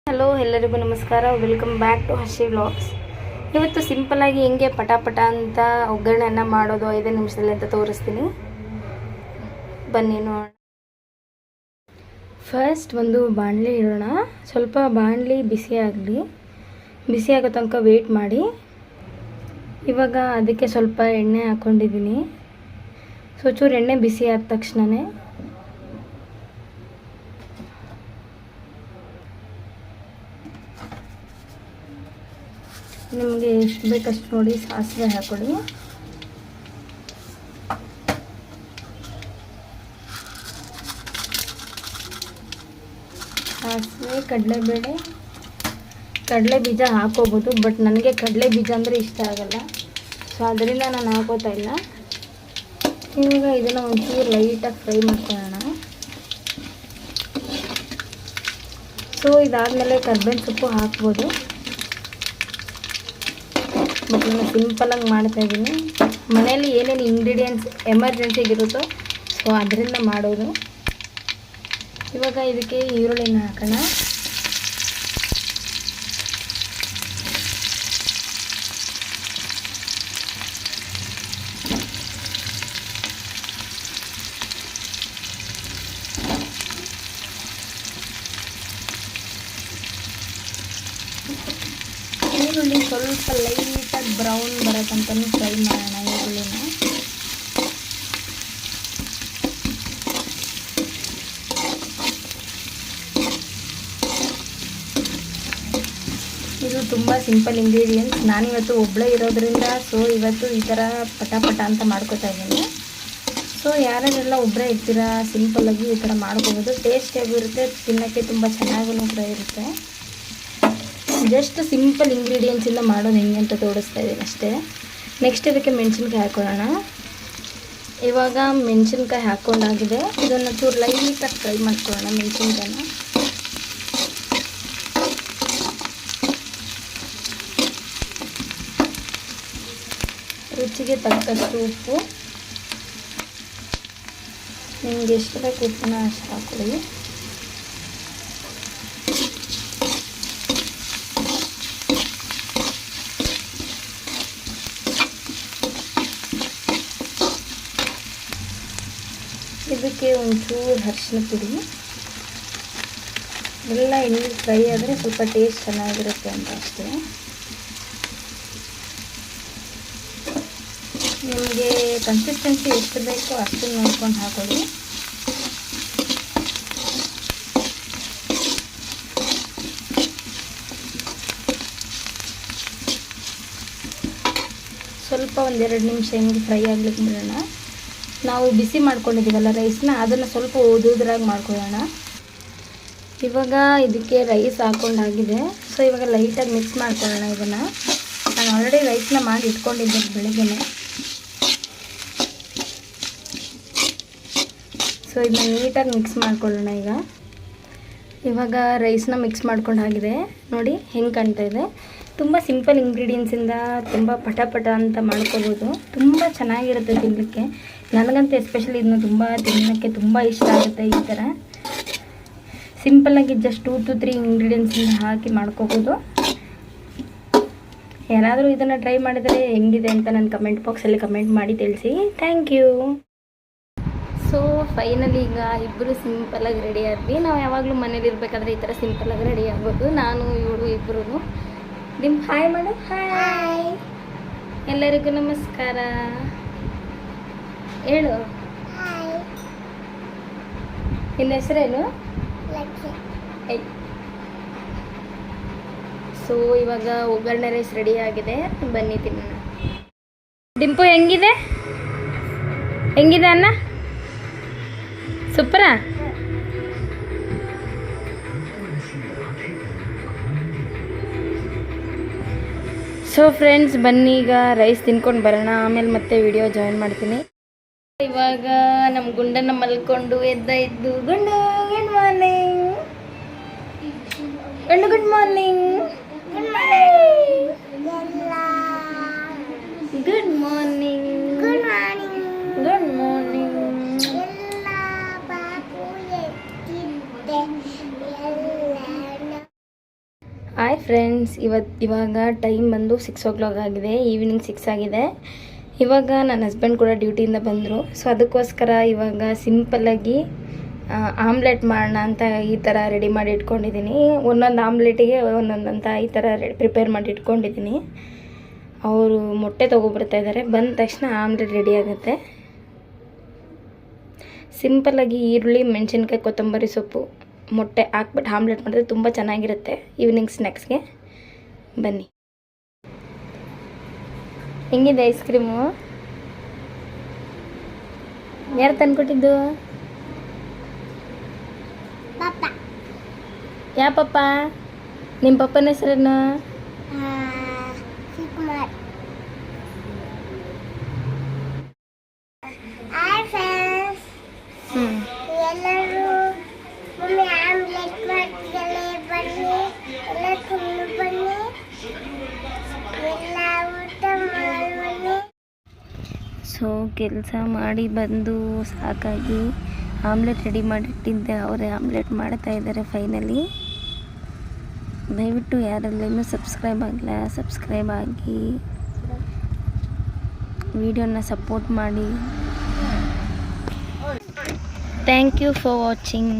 Hello ಎಲ್ಲರಿಗೂ ನಮಸ್ಕಾರ. Welcome back to Harshi vlogs. ಇವತ್ತು ಸಿಂಪಲ್ಲಾಗಿ ಹೆಂಗೆ ಪಟ ಅಂತ ಒಗ್ಗರಣೆಯನ್ನು ಮಾಡೋದು 5 ನಿಮಿಷದಲ್ಲಿ ಅಂತ ತೋರಿಸ್ತೀನಿ, ಬನ್ನಿ ನೋಡೋಣ. ಫಸ್ಟ್ ಒಂದು ಬಾಣಲಿ ಇಡೋಣ. ಸ್ವಲ್ಪ ಬಾಣಲಿ ಬಿಸಿ ಆಗೋ ತನಕ ವೆಯ್ಟ್ ಮಾಡಿ. ಇವಾಗ ಅದಕ್ಕೆ ಸ್ವಲ್ಪ ಎಣ್ಣೆ ಹಾಕ್ಕೊಂಡಿದ್ದೀನಿ. ಸೊ ಚೂರು ಎಣ್ಣೆ ಬಿಸಿ ಆದ ತಕ್ಷಣವೇ ನಿಮಗೆ ಎಷ್ಟು ಬೇಕಷ್ಟು ನೋಡಿ ಸಾಸಿವೆ ಹಾಕೊಳ್ಳಿ. ಸಾಸಿವೆ, ಕಡಲೆ ಬೀಜ ಹಾಕೋಬೋದು, ಬಟ್ ನನಗೆ ಕಡಲೆ ಬೀಜ ಅಂದರೆ ಇಷ್ಟ ಆಗಲ್ಲ, ಸೊ ಅದರಿಂದ ನಾನು ಹಾಕೋತಾ ಇಲ್ಲ. ಇವಾಗ ಇದನ್ನು ಒಂಚೂರು ಲೈಟಾಗಿ ಫ್ರೈ ಮಾಡ್ಕೊಳ್ಳೋಣ. ಸೊ ಇದಾದಮೇಲೆ ಕರ್ಬೇವಿನ ಸೊಪ್ಪು ಹಾಕ್ಬೋದು, ಬಟ್ ನಾನು ಸಿಂಪಲಾಗಿ ಮಾಡ್ತಾಯಿದ್ದೀನಿ. ಮನೆಯಲ್ಲಿ ಏನೇನು ಇಂಗ್ರೀಡಿಯೆಂಟ್ಸ್ ಎಮರ್ಜೆನ್ಸಿಗಿರುತ್ತೋ ಸೊ ಅದರಿಂದ ಮಾಡೋದು. ಇವಾಗ ಇದಕ್ಕೆ ಈರುಳ್ಳಿನ ಹಾಕೋಣ. ಈರುಳ್ಳಿ ಸ್ವಲ್ಪ ಲೈಟಾಗಿ ಬ್ರೌನ್ ಬರೋ ತನಕ ಫ್ರೈ ಮಾಡೋಣ ಈರುಳ್ಳಿನ. ಇದು ತುಂಬ ಸಿಂಪಲ್ ಇಂಗ್ರೀಡಿಯೆಂಟ್ಸ್. ನಾನಿವತ್ತು ಒಬ್ಬಳೇ ಇರೋದ್ರಿಂದ ಸೊ ಇವತ್ತು ಈ ಥರ ಪಟ ಅಂತ ಮಾಡ್ಕೋತಾ ಇದ್ದೀನಿ. ಸೊ ಯಾರೆಲ್ಲ ಒಬ್ಬರೇ ಇರ್ತೀರಾ ಸಿಂಪಲ್ಲಾಗಿ ಈ ಥರ ಮಾಡ್ಕೋಬೋದು. ಟೇಸ್ಟಿಯಾಗೂ ಇರುತ್ತೆ, ತಿನ್ನೋಕ್ಕೆ ತುಂಬ ಚೆನ್ನಾಗೂ ಕೂಡ ಇರುತ್ತೆ. ಜಸ್ಟ್ ಸಿಂಪಲ್ ಇಂಗ್ರೀಡಿಯೆಂಟ್ಸಿಂದ ಮಾಡೋದು ಹೆಂಗೆ ಅಂತ ತೋರಿಸ್ತಾ ಇದ್ದೀನಿ ಅಷ್ಟೇ. ನೆಕ್ಸ್ಟ್ ಇದಕ್ಕೆ ಮೆಣಸಿನ್ಕಾಯಿ ಹಾಕೊಳ್ಳೋಣ. ಇವಾಗ ಮೆಣಸಿನ್ಕಾಯಿ ಹಾಕ್ಕೊಂಡಾಗಿದೆ. ಇದನ್ನು ಚೂರು ಲೈಟಾಗಿ ಫ್ರೈ ಮಾಡ್ಕೊಳ್ಳೋಣ ಮೆಣಸಿನ್ಕಾಯಿನ. ರುಚಿಗೆ ತಕ್ಕಷ್ಟು ಉಪ್ಪು, ನಿಮಗೆ ಎಷ್ಟು ಬೇಕು ಉಪ್ಪನ್ನ ಅಷ್ಟು ಹಾಕೊಳ್ಳಿ. ಇದಕ್ಕೆ ಒಂಚೂರು ಅರಿಶಿನ ಪುಡಿ. ಎಲ್ಲ ಎಣ್ಣೆ ಫ್ರೈ ಆದರೆ ಸ್ವಲ್ಪ ಟೇಸ್ಟ್ ಚೆನ್ನಾಗಿರುತ್ತೆ ಅಂತ ಅಷ್ಟೇ. ನಿಮಗೆ ಕನ್ಸಿಸ್ಟೆನ್ಸಿ ಎಷ್ಟು ಬೇಕೋ ಅಷ್ಟು ನೋಡ್ಕೊಂಡು ಹಾಕೊಳ್ಳಿ. ಸ್ವಲ್ಪ 1-2 ನಿಮಿಷ ಹಿಂಗೆ ಫ್ರೈ ಆಗ್ಲಿಕ್ಕೆ ಬಿಡೋಣ. ನಾವು ಬಿಸಿ ಮಾಡ್ಕೊಂಡಿದ್ದೀವಲ್ಲ ರೈಸ್ನ, ಅದನ್ನು ಸ್ವಲ್ಪ ಉದುರಾಗಿ ಮಾಡ್ಕೊಳ್ಳೋಣ. ಇವಾಗ ಇದಕ್ಕೆ ರೈಸ್ ಹಾಕ್ಕೊಂಡಾಗಿದೆ. ಸೊ ಇವಾಗ ಲೈಟಾಗಿ ಮಿಕ್ಸ್ ಮಾಡ್ಕೊಳ್ಳೋಣ ಇದನ್ನು. ನಾನು ಆಲ್ರೆಡಿ ರೈಸ್ನ ಮಾಡಿ ಇಟ್ಕೊಂಡಿದ್ದೆ ಬೆಳಗ್ಗೆನೆ. ಸೊ ಇದನ್ನ ನೀಟಾಗಿ ಮಿಕ್ಸ್ ಮಾಡ್ಕೊಳ್ಳೋಣ. ಇವಾಗ ರೈಸ್ನ ಮಿಕ್ಸ್ ಮಾಡ್ಕೊಂಡಾಗಿದೆ ನೋಡಿ ಹೆಂಗೆ ಕಾಣ್ತಾ ಇದೆ. ತುಂಬ ಸಿಂಪಲ್ ಇಂಗ್ರೀಡಿಯೆಂಟ್ಸಿಂದ ತುಂಬ ಪಟ ಅಂತ ಮಾಡ್ಕೋಬೋದು. ತುಂಬ ಚೆನ್ನಾಗಿರುತ್ತೆ ತಿನ್ನಲಿಕ್ಕೆ. ನನಗಂತೂ ಎಸ್ಪೆಷಲಿ ಇದನ್ನ ತಿನ್ನೋಕ್ಕೆ ತುಂಬ ಇಷ್ಟ ಆಗುತ್ತೆ. ಈ ಥರ ಸಿಂಪಲ್ಲಾಗಿ ಜಸ್ಟ್ 2-3 ಇಂಗ್ರೀಡಿಯೆಂಟ್ಸಿಂದ ಹಾಕಿ ಮಾಡ್ಕೋಬೋದು. ಯಾರಾದರೂ ಇದನ್ನು ಟ್ರೈ ಮಾಡಿದರೆ ಹೆಂಗಿದೆ ಅಂತ ನನ್ನ ಕಮೆಂಟ್ ಬಾಕ್ಸಲ್ಲಿ ಕಮೆಂಟ್ ಮಾಡಿ ತಿಳಿಸಿ. Thank you. ಸೊ ಫೈನಲಿ ಈಗ ಇಬ್ಬರು ಸಿಂಪಲ್ಲಾಗಿ ರೆಡಿ ಆದ್ವಿ. ನಾವು ಯಾವಾಗಲೂ ಮನೇಲಿ ಇರಬೇಕಾದ್ರೆ ಈ ಥರ ಸಿಂಪಲ್ಲಾಗಿ ರೆಡಿ ಆಗ್ಬೋದು. ನಾನು ಇವಳು ಇಬ್ಬರು. ನಿಮ್ಮ ಹಾಯ್ ಮಾಡು. ಹಾಯ್ ಎಲ್ಲರಿಗೂ ನಮಸ್ಕಾರ ಹೇಳು. ನಿನ್ನ ಹೆಸರೇನು? ಸೊ ಇವಾಗ ಒಗ್ಗರಣೆ ರೈಸ್ ರೆಡಿ ಆಗಿದೆ, ಬನ್ನಿ ತಿನ್ನೋಣ. ಡಿಂಪು ಹೆಂಗಿದೆ ಅನ್ನ? ಸೂಪರಾ? ಸೊ ಫ್ರೆಂಡ್ಸ್ ಬನ್ನಿ ಈಗ ರೈಸ್ ತಿನ್ಕೊಂಡು ಬರೋಣ, ಆಮೇಲೆ ಮತ್ತೆ ವಿಡಿಯೋ ಜಾಯಿನ್ ಮಾಡ್ತೀನಿ. ಇವಾಗ ನಮ್ಮ ಗುಂಡನ್ನ ಮಲ್ಕೊಂಡು ಎದ್ದು ಗುಂಡು good morning, good morning, good morning. Hi friends, ಇವಾಗ ಟೈಮ್ ಬಂದು 6 ಆಗಿದೆ, ಈವ್ನಿಂಗ್ 6 ಆಗಿದೆ. ಇವಾಗ ನನ್ನ ಹಸ್ಬೆಂಡ್ ಕೂಡ ಡ್ಯೂಟಿಯಿಂದ ಬಂದರು. ಸೊ ಅದಕ್ಕೋಸ್ಕರ ಇವಾಗ ಸಿಂಪಲ್ಲಾಗಿ ಆಮ್ಲೆಟ್ ಮಾಡೋಣ ಅಂತ ಈ ಥರ ರೆಡಿ ಮಾಡಿ ಇಟ್ಕೊಂಡಿದ್ದೀನಿ. ಒಂದೊಂದು ಆಮ್ಲೆಟಿಗೆ ಒಂದೊಂದಂತ ಈ ಥರ ಪ್ರಿಪೇರ್ ಮಾಡಿ ಇಟ್ಕೊಂಡಿದ್ದೀನಿ. ಅವರು ಮೊಟ್ಟೆ ತೊಗೊಬರ್ತಾ ಇದ್ದಾರೆ. ಬಂದ ತಕ್ಷಣ ಆಮ್ಲೆಟ್ ರೆಡಿ ಆಗುತ್ತೆ. ಸಿಂಪಲ್ಲಾಗಿ ಈರುಳ್ಳಿ, ಮೆಣಸಿನ್ಕಾಯಿ, ಕೊತ್ತಂಬರಿ ಸೊಪ್ಪು, ಮೊಟ್ಟೆ ಹಾಕ್ಬಿಟ್ಟು ಆಮ್ಲೆಟ್ ಮಾಡಿದ್ರೆ ತುಂಬ ಚೆನ್ನಾಗಿರುತ್ತೆ ಈವ್ನಿಂಗ್ ಸ್ನ್ಯಾಕ್ಸ್ಗೆ. ಬನ್ನಿ. ಹೆಂಗಿದೆ ಐಸ್ ಕ್ರೀಮು? ಯಾರು ತಂದ್ಕೊಟ್ಟಿದ್ದು? ಯಾ ಪಪ್ಪ? ನಿಮ್ಮ ಪಪ್ಪನ ಹೆಸರೇನು? ಸೊ ಕೆಲಸ ಮಾಡಿ ಬಂದು ಸಾಕಾಗಿ ಆಮ್ಲೆಟ್ ರೆಡಿ ಮಾಡಿಟ್ಟಿದ್ದೆ. ಅವರೇ ಆಮ್ಲೆಟ್ ಮಾಡ್ತಾ ಇದ್ದಾರೆ ಫೈನಲಿ. ದಯವಿಟ್ಟು ಯಾರೆಲ್ಲ ಇನ್ನೂ ಸಬ್ಸ್ಕ್ರೈಬ್ ಆಗಿಲ್ಲ, ಸಬ್ಸ್ಕ್ರೈಬ್ ಆಗಿ ವಿಡಿಯೋನ ಸಪೋರ್ಟ್ ಮಾಡಿ. Thank you for watching.